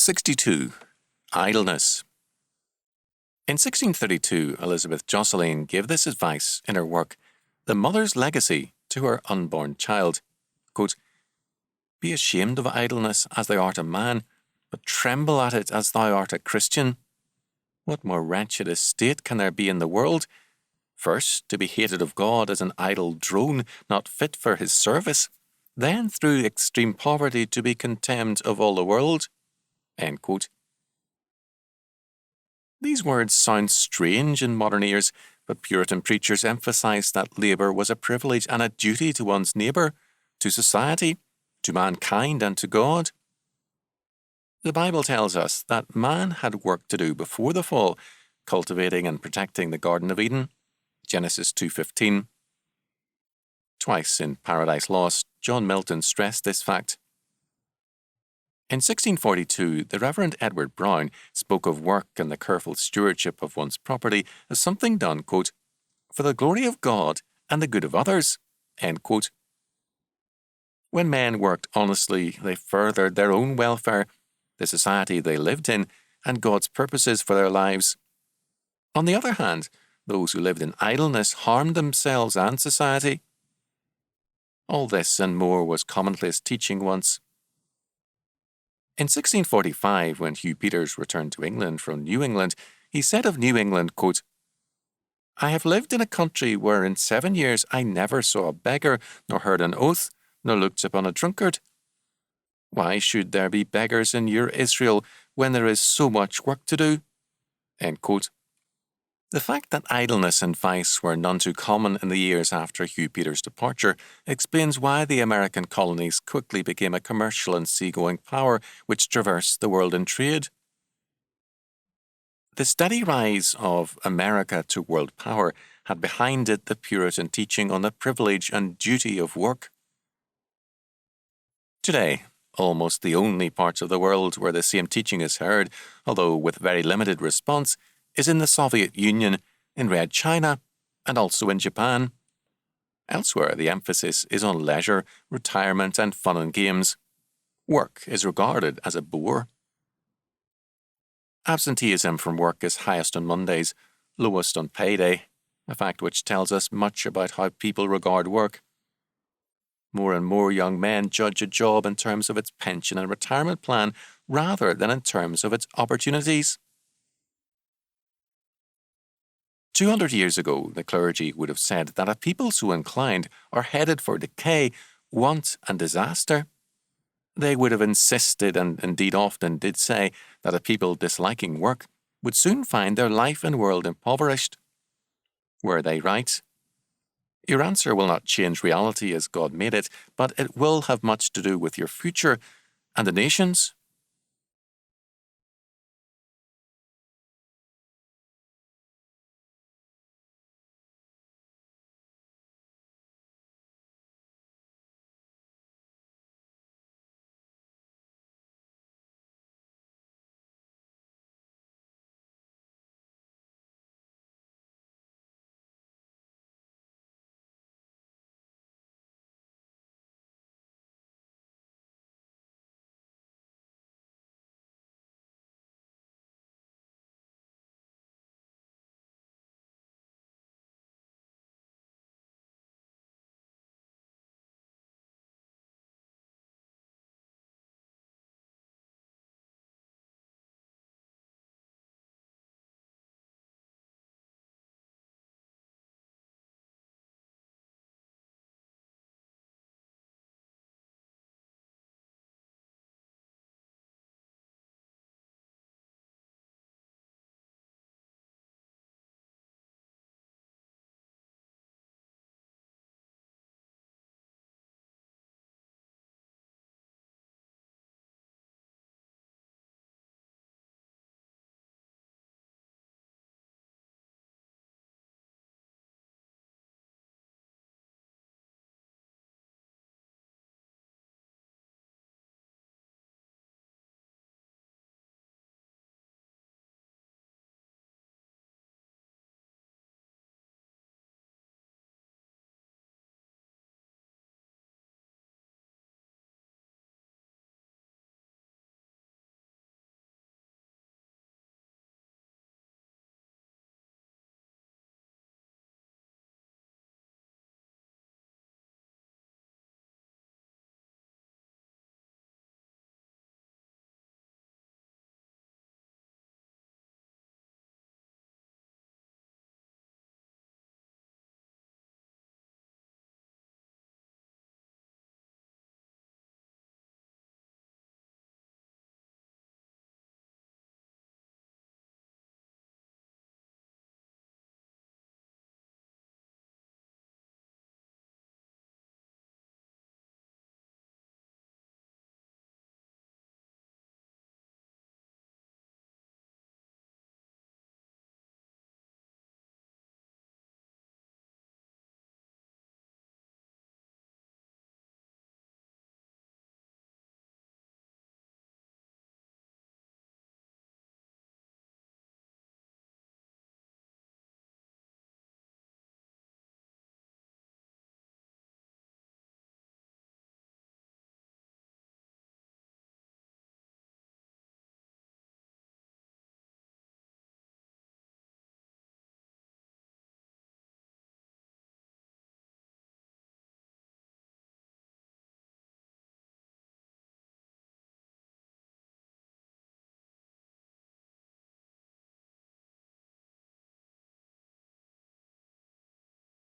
62. Idleness. In 1632, Elizabeth Jocelyn gave this advice in her work, The Mother's Legacy, to her unborn child. Quote, "Be ashamed of idleness as thou art a man, but tremble at it as thou art a Christian. What more wretched estate can there be in the world? First, to be hated of God as an idle drone, not fit for his service. Then, through extreme poverty, to be contemned of all the world." End quote. These words sound strange in modern ears, but Puritan preachers emphasized that labour was a privilege and a duty to one's neighbour, to society, to mankind and to God. The Bible tells us that man had work to do before the fall, cultivating and protecting the Garden of Eden. Genesis 2:15. Twice in Paradise Lost, John Milton stressed this fact. In 1642, the Reverend Edward Browne spoke of work and the careful stewardship of one's property as something done, quote, "for the glory of God and the good of others." End quote. When men worked honestly, they furthered their own welfare, the society they lived in, and God's purposes for their lives. On the other hand, those who lived in idleness harmed themselves and society. All this and more was commonplace teaching once. In 1645, when Hugh Peters returned to England from New England, he said of New England, quote, "I have lived in a country where in 7 years I never saw a beggar, nor heard an oath, nor looked upon a drunkard. Why should there be beggars in your Israel when there is so much work to do?" End quote. The fact that idleness and vice were none too common in the years after Hugh Peters' departure explains why the American colonies quickly became a commercial and seagoing power which traversed the world in trade. The steady rise of America to world power had behind it the Puritan teaching on the privilege and duty of work. Today, almost the only parts of the world where the same teaching is heard, although with very limited response, is in the Soviet Union, in Red China, and also in Japan. Elsewhere, the emphasis is on leisure, retirement, and fun and games. Work is regarded as a bore. Absenteeism from work is highest on Mondays, lowest on payday, a fact which tells us much about how people regard work. More and more young men judge a job in terms of its pension and retirement plan rather than in terms of its opportunities. 200 years ago, the clergy would have said that a people so inclined are headed for decay, want, and disaster. They would have insisted, and indeed often did say, that a people disliking work would soon find their life and world impoverished. Were they right? Your answer will not change reality as God made it, but it will have much to do with your future and the nation's